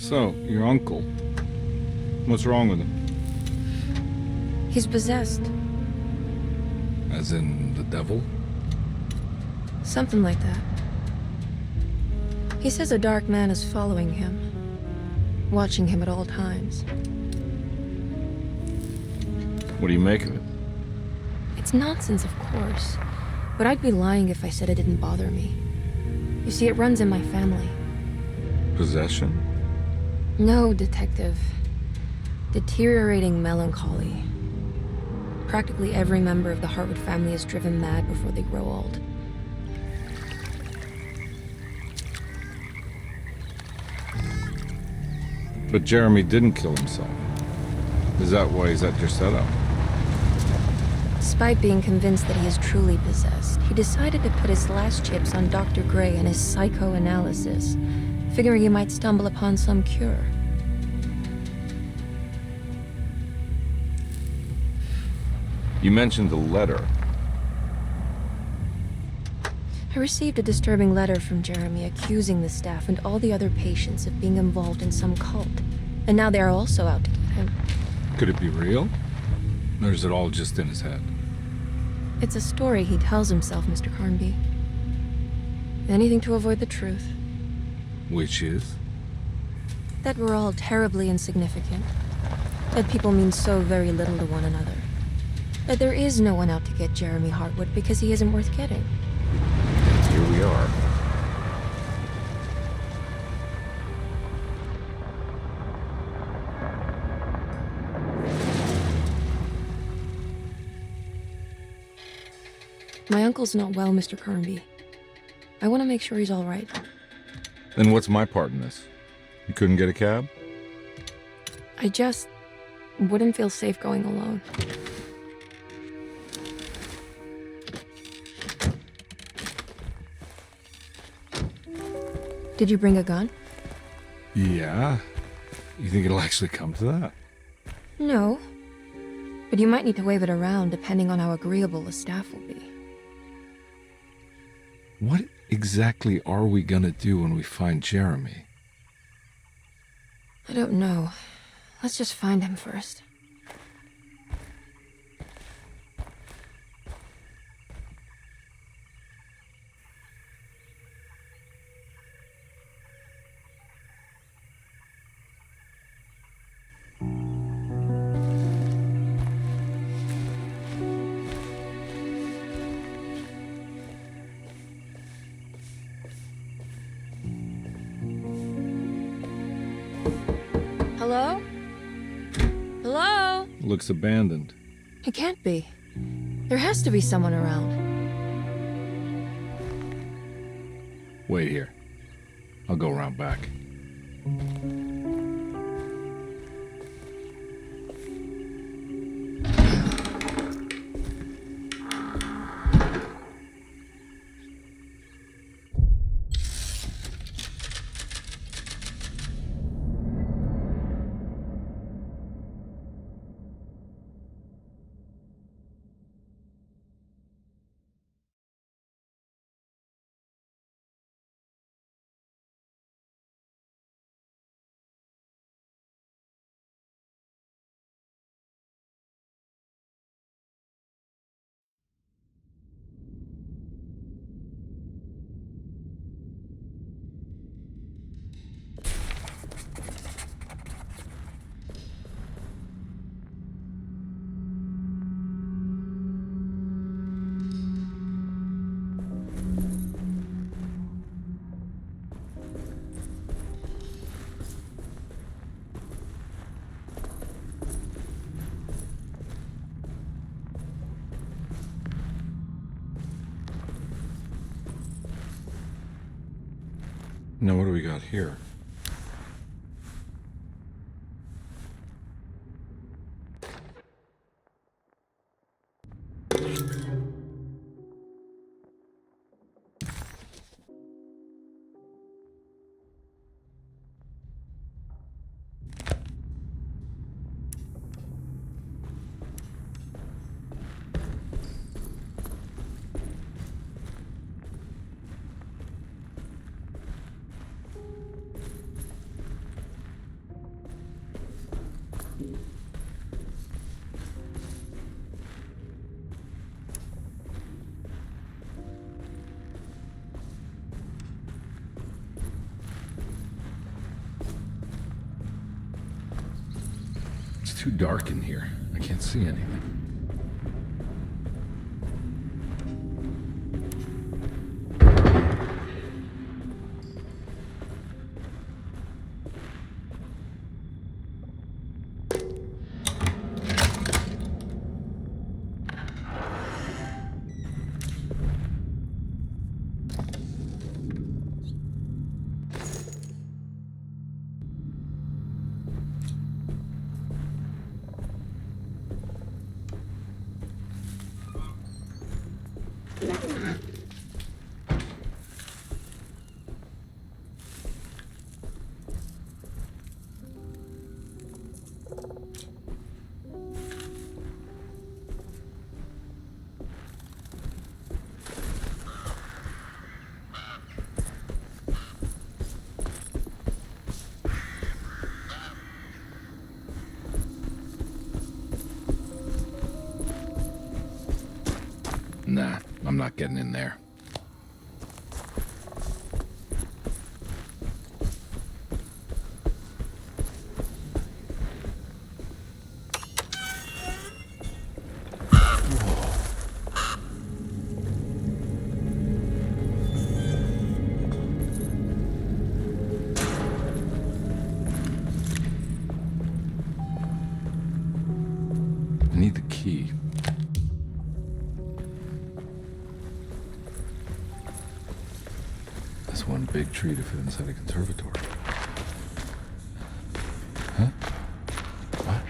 So, your uncle. What's wrong with him? He's possessed. As in the devil? Something like that. He says a dark man is following him, watching him at all times. What do you make of it? It's nonsense, of course, but I'd be lying if I said it didn't bother me. You see, it runs in my family. Possession? No, detective. Deteriorating melancholy. Practically every member of the Hartwood family is driven mad before they grow old. But Jeremy didn't kill himself. Is that why he's at Derceto? Despite being convinced that he is truly possessed, he decided to put his last chips on Dr. Gray and his psychoanalysis, figuring he might stumble upon some cure. You mentioned the letter. I received a disturbing letter from Jeremy accusing the staff and all the other patients of being involved in some cult. And now they are also out to get him. Could it be real? Or is it all just in his head? It's a story he tells himself, Mr. Carnby. Anything to avoid the truth. Which is? That we're all terribly insignificant. That people mean so very little to one another. That there is no one out to get Jeremy Hartwood because he isn't worth getting. And here we are. My uncle's not well, Mr. Carnby. I want to make sure he's all right. Then what's my part in this? You couldn't get a cab? I just wouldn't feel safe going alone. Did you bring a gun? Yeah. You think it'll actually come to that? No. But you might need to wave it around depending on how agreeable the staff will be. What exactly are we gonna do when we find Jeremy? I don't know. Let's just find him first. Hello? Hello? Looks abandoned. It can't be. There has to be someone around. Wait here. I'll go around back. Now what do we got here? too dark in here. I can't see anything. Nah, I'm not getting in there. I need the key. That's one big tree to fit inside a conservatory. Huh? What?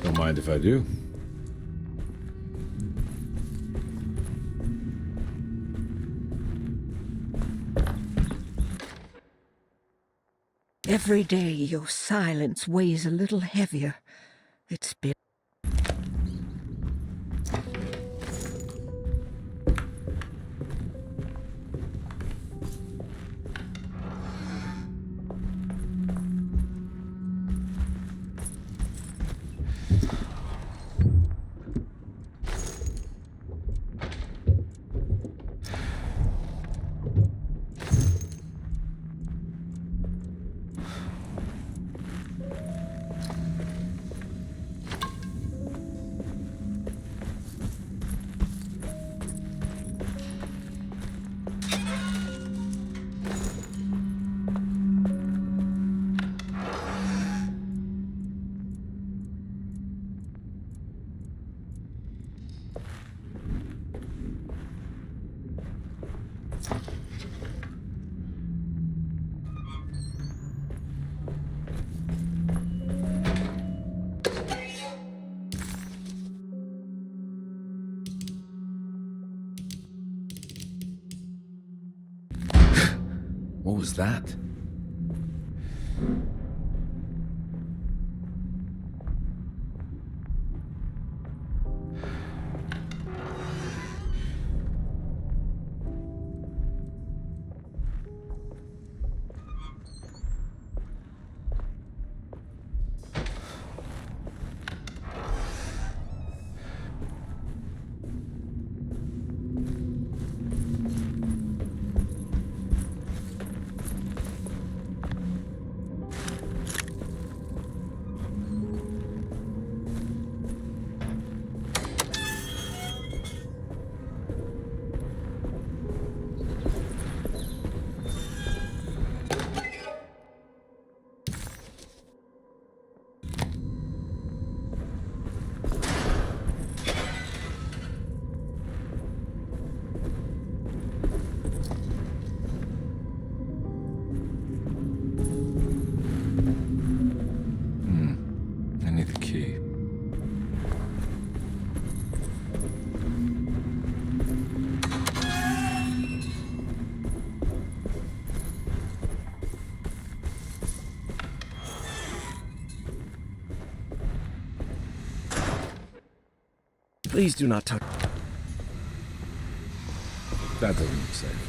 Don't mind if I do. Every day your silence weighs a little heavier. It's been... What was that? I need the key. Please do not touch. That doesn't look safe.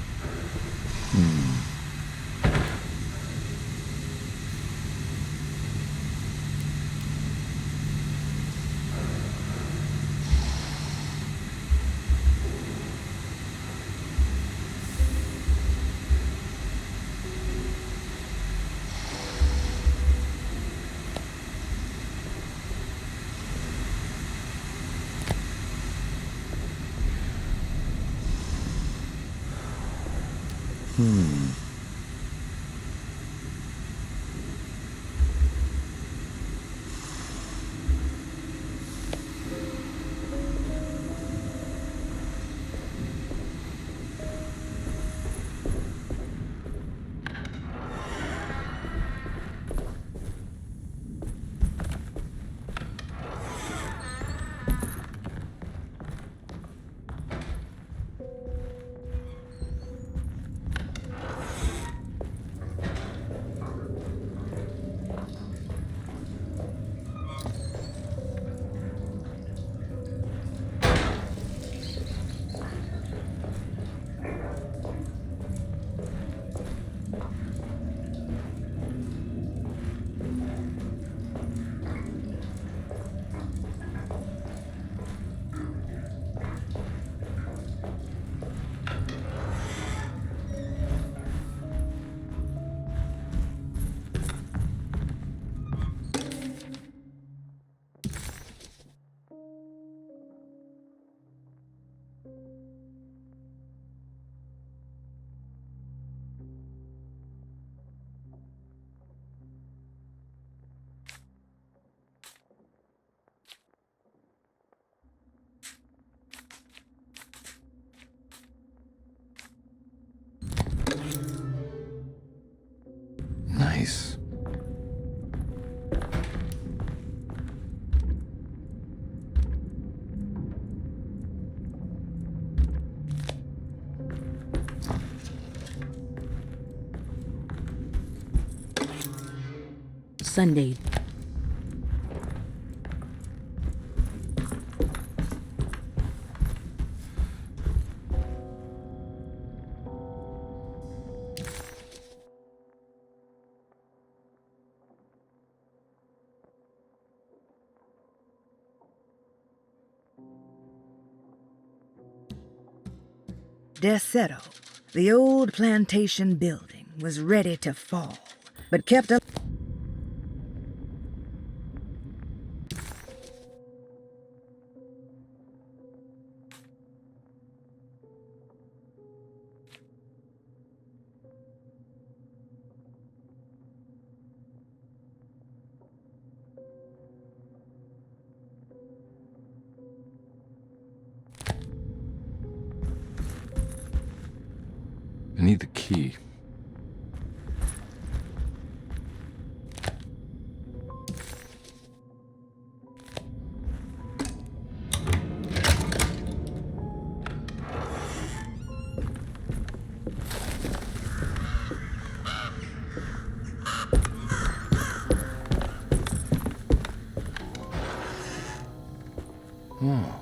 Nice. Sunday. Derceto, the old plantation building, was ready to fall, but kept up. I need the key. Oh.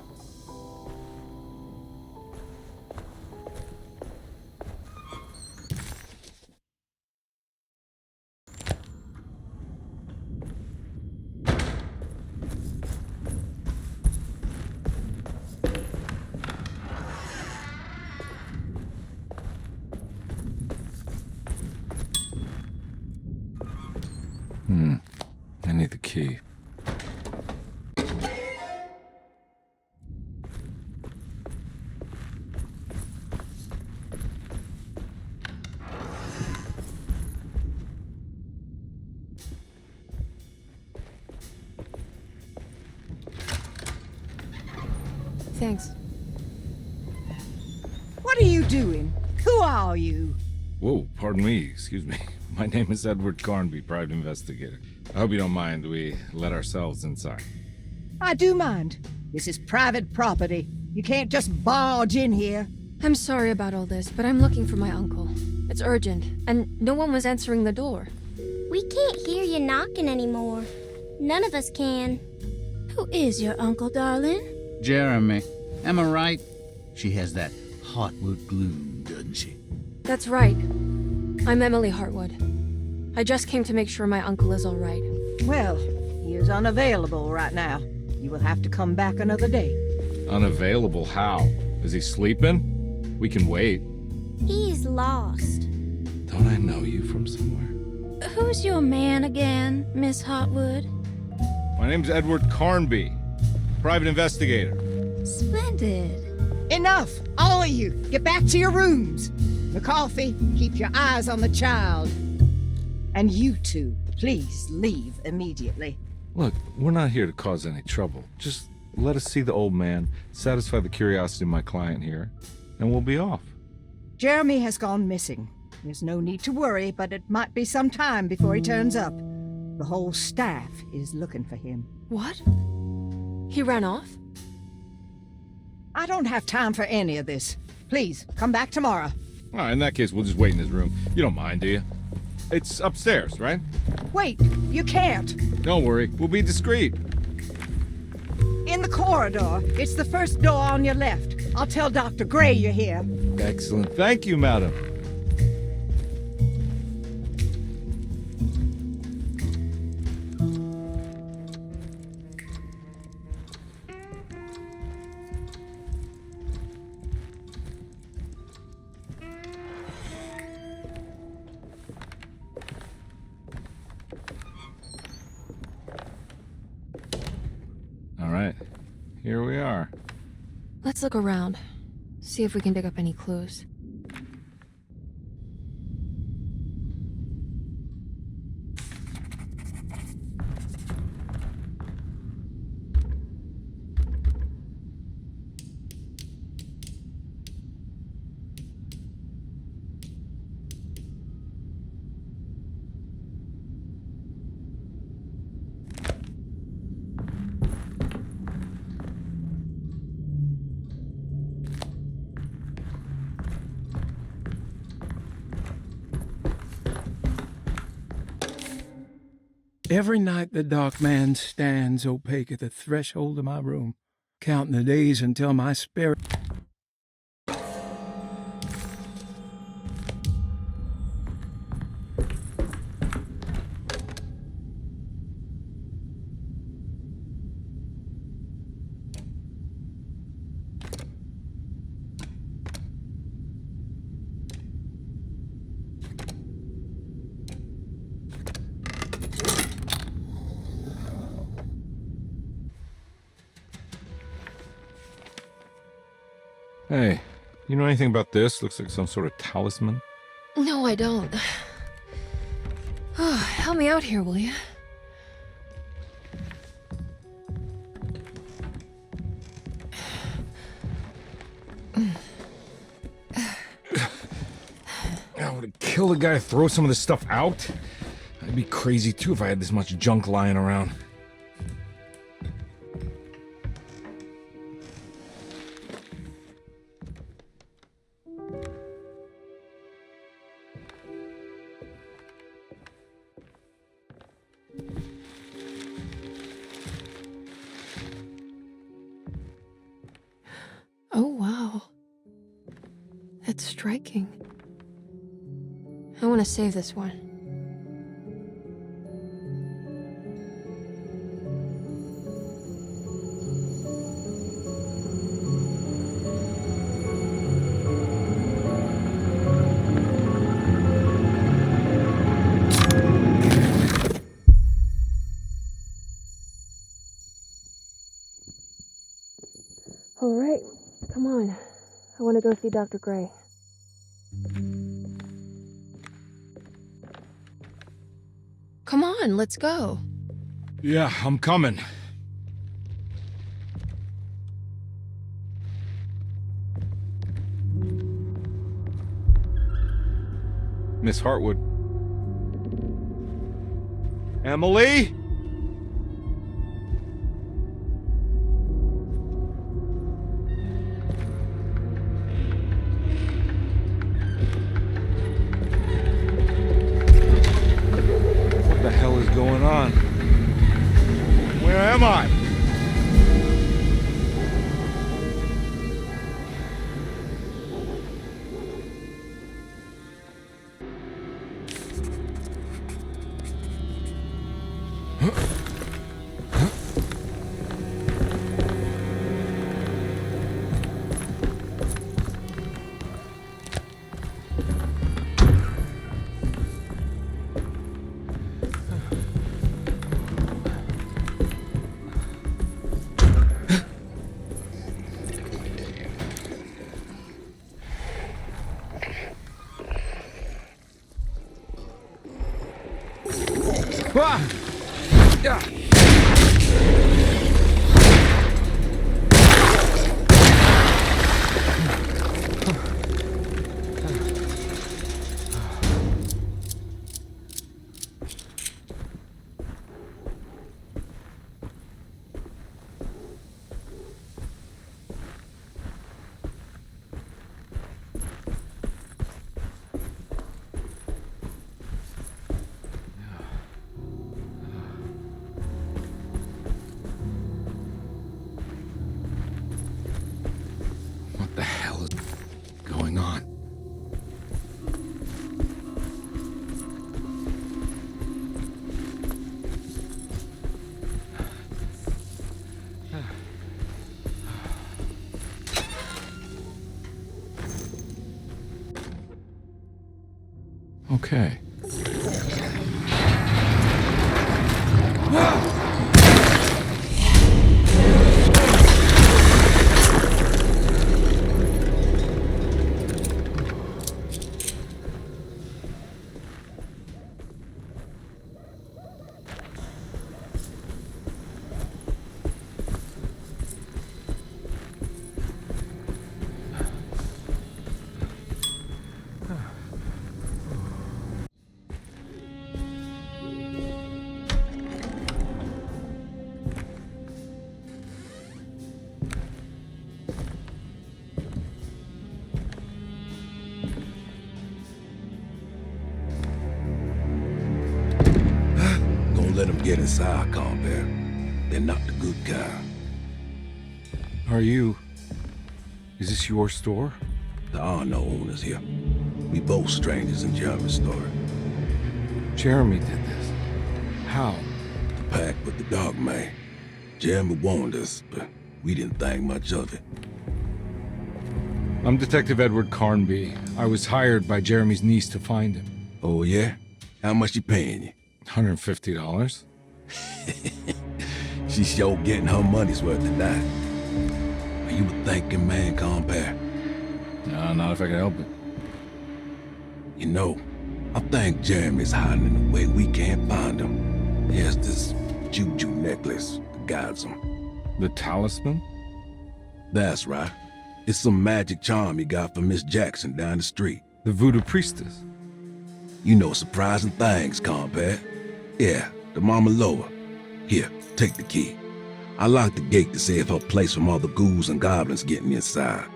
I need the key. Thanks. What are you doing? Who are you? Whoa, pardon me, excuse me. My name is Edward Carnby, private investigator. I hope you don't mind we let ourselves inside. I do mind. This is private property. You can't just barge in here. I'm sorry about all this, but I'm looking for my uncle. It's urgent, and no one was answering the door. We can't hear you knocking anymore. None of us can. Who is your uncle, darling? Jeremy. Am I right? She has that Hartwood gloom, doesn't she? That's right. I'm Emily Hartwood. I just came to make sure my uncle is all right. Well, he is unavailable right now. You will have to come back another day. Unavailable how? Is he sleeping? We can wait. He's lost. Don't I know you from somewhere? Who's your man again, Miss Hartwood? My name's Edward Carnby, private investigator. Splendid. Enough! All of you! Get back to your rooms! McCarthy, keep your eyes on the child. And you two, please leave immediately. Look, we're not here to cause any trouble. Just let us see the old man, satisfy the curiosity of my client here, and we'll be off. Jeremy has gone missing. There's no need to worry, but it might be some time before he turns up. The whole staff is looking for him. What? He ran off? I don't have time for any of this. Please, come back tomorrow. All right, in that case, we'll just wait in his room. You don't mind, do you? It's upstairs, right? Wait, you can't. Don't worry, we'll be discreet. In the corridor. It's the first door on your left. I'll tell Dr. Gray you're here. Excellent. Thank you, madam. All right, here we are. Let's look around. See if we can dig up any clues. Every night the dark man stands opaque at the threshold of my room, counting the days until my spirit... Hey, you know anything about this? Looks like some sort of talisman. No, I don't. Oh, help me out here, will you? I would it kill the guy to throw some of this stuff out? I'd be crazy too if I had this much junk lying around. That's striking. I want to save this one. All right, come on. I want to go see Dr. Gray. Come on, let's go. Yeah, I'm coming. Miss Hartwood. Emily? What the hell is going on? Where am I? Ah! Yeah. What the hell is going on? Okay. Let them get inside, Harbour. They're not the good kind. Are you... Is this your store? There are no owners here. We both strangers in Jeremy's story. Jeremy did this. How? The pact with the dog man. Jeremy warned us, but we didn't think much of it. I'm Detective Edward Carnby. I was hired by Jeremy's niece to find him. Oh, yeah? How much she paying you? $150. She's sure getting her money's worth tonight. Are you a thinking man, compare? No, not if I can help it. You know, I think Jeremy's hiding in a way we can't find him. He has this juju necklace that guides him. The talisman? That's right. It's some magic charm he got from Miss Jackson down the street. The voodoo priestess? You know surprising things, compare. Yeah, the Mama Loa. Here, take the key. I locked the gate to save her place from all the ghouls and goblins getting inside.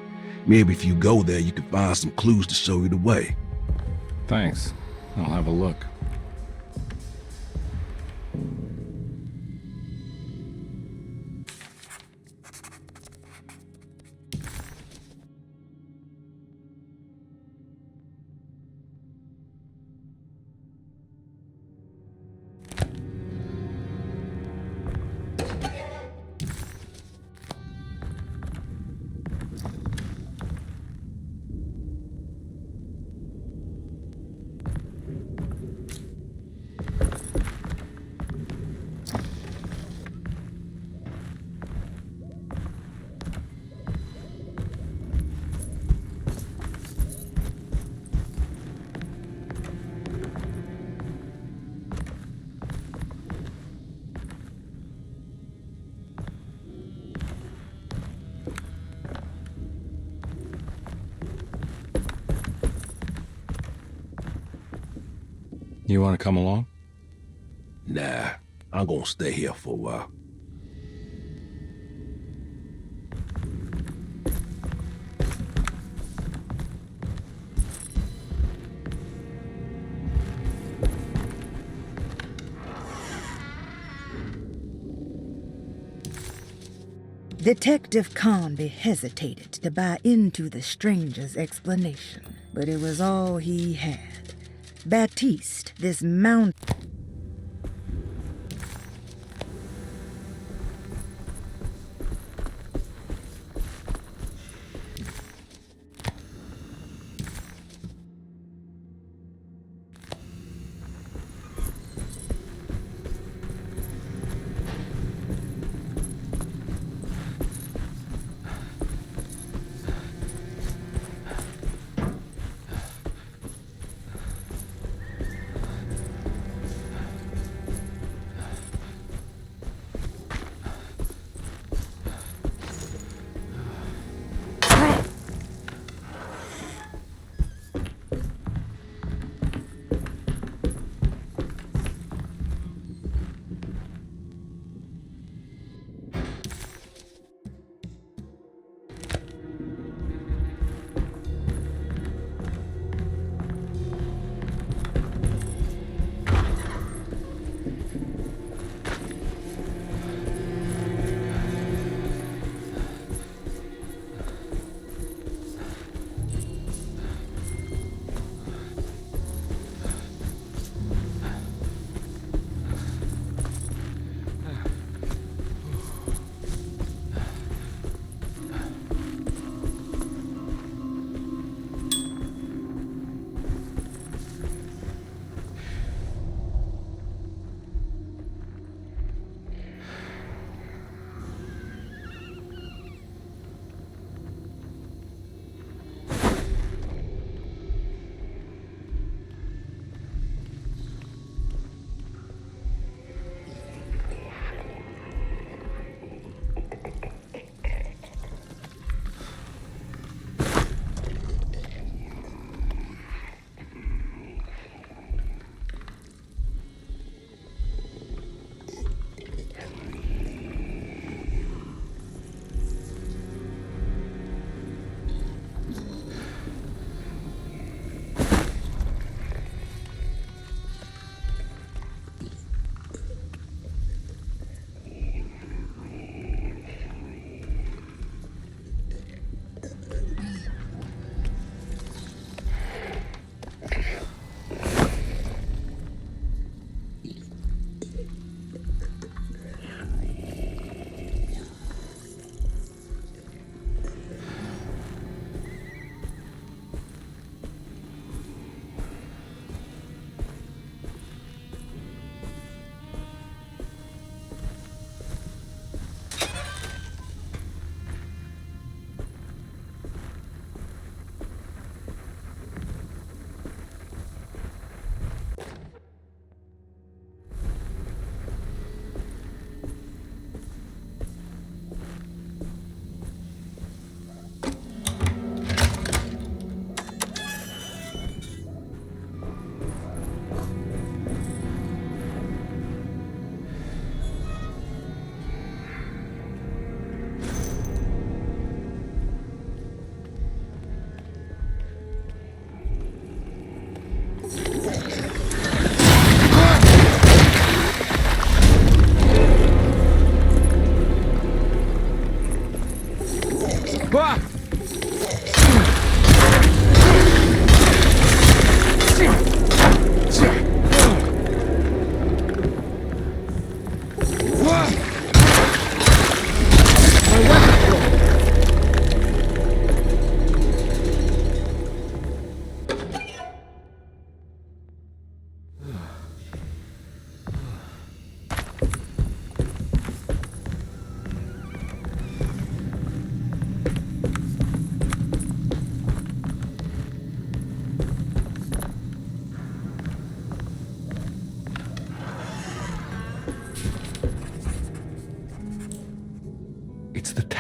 Maybe if you go there, you can find some clues to show you the way. Thanks. I'll have a look. You want to come along? Nah, I'm gonna stay here for a while. Detective Carnby hesitated to buy into the stranger's explanation, but it was all he had. Baptiste, this mountain...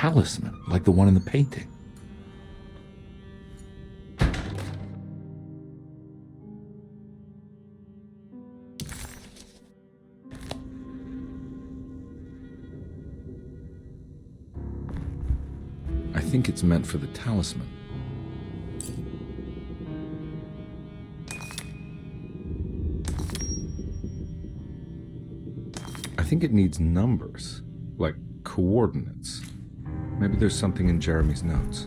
talisman, like the one in the painting. think it's meant for the talisman. I think it needs numbers, like coordinates. Maybe there's something in Jeremy's notes.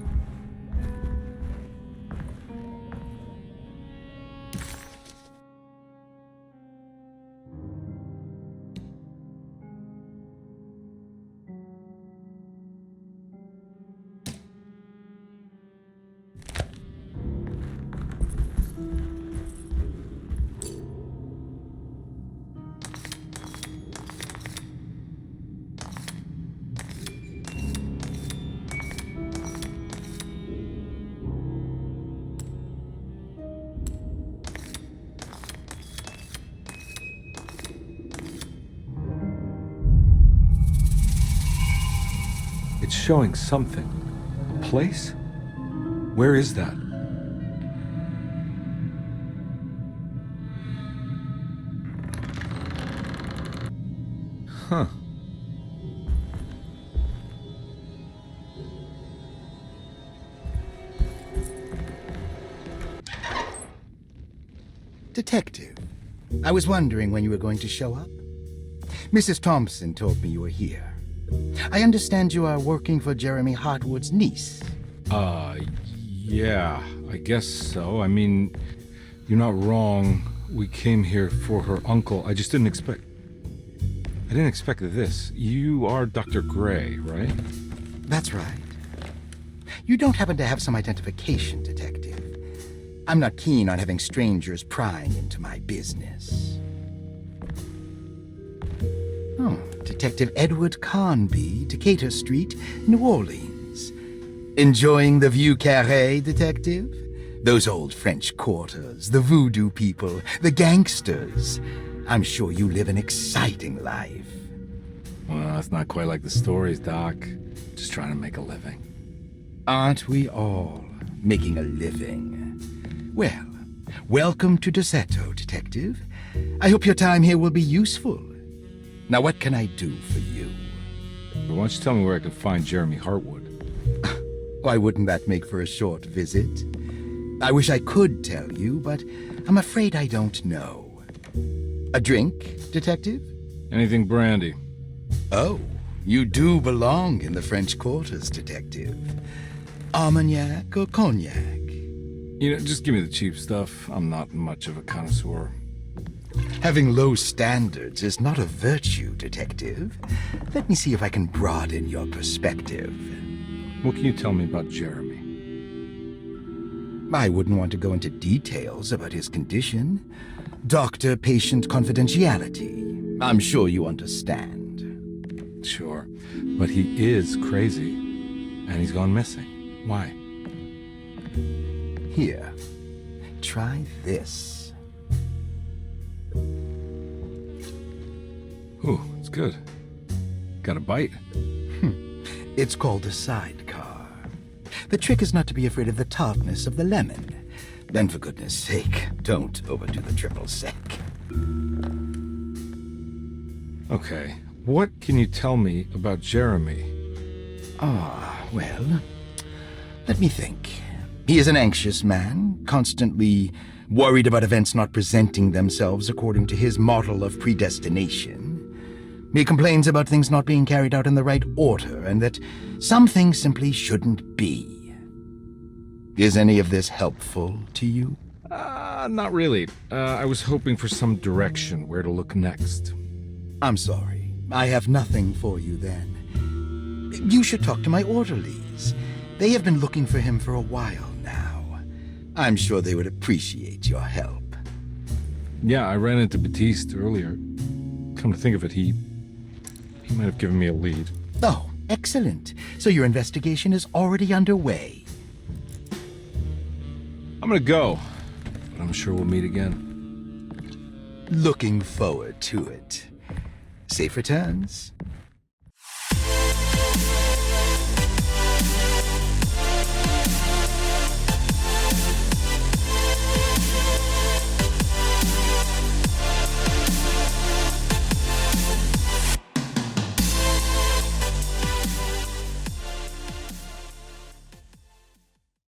It's showing something. A place? Where is that? Huh. Detective, I was wondering when you were going to show up. Mrs. Thompson told me you were here. I understand you are working for Jeremy Hartwood's niece. Yeah, I guess so. I mean, you're not wrong. We came here for her uncle. I just didn't expect... I didn't expect this. You are Dr. Gray, right? That's right. You don't happen to have some identification, Detective. I'm not keen on having strangers prying into my business. Oh, Detective Edward Carnby, Decatur Street, New Orleans. Enjoying the Vieux Carré, Detective? Those old French quarters, the voodoo people, the gangsters. I'm sure you live an exciting life. Well, it's not quite like the stories, Doc. Just trying to make a living. Aren't we all making a living? Well, welcome to Derceto, Detective. I hope your time here will be useful. Now, what can I do for you? But why don't you tell me where I can find Jeremy Hartwood? Why wouldn't that make for a short visit? I wish I could tell you, but I'm afraid I don't know. A drink, Detective? Anything brandy. Oh, you do belong in the French quarters, Detective. Armagnac or cognac? You know, just give me the cheap stuff. I'm not much of a connoisseur. Having low standards is not a virtue, Detective. Let me see if I can broaden your perspective. What can you tell me about Jeremy? I wouldn't want to go into details about his condition. Doctor-patient confidentiality. I'm sure you understand. Sure, but he is crazy, and he's gone missing. Why? Here, try this. Ooh, it's good. Got a bite? It's called a sidecar. The trick is not to be afraid of the tartness of the lemon. Then, for goodness sake, don't overdo the triple sec. Okay, what can you tell me about Jeremy? Well, let me think. He is an anxious man, constantly worried about events not presenting themselves according to his model of predestination. He complains about things not being carried out in the right order, and that some things simply shouldn't be. Is any of this helpful to you? Not really. I was hoping for some direction where to look next. I'm sorry. I have nothing for you then. You should talk to my orderlies. They have been looking for him for a while now. I'm sure they would appreciate your help. Yeah, I ran into Batiste earlier. Come to think of it, he might have given me a lead. Oh, excellent. So your investigation is already underway. I'm gonna go, but I'm sure we'll meet again. Looking forward to it. Safe returns.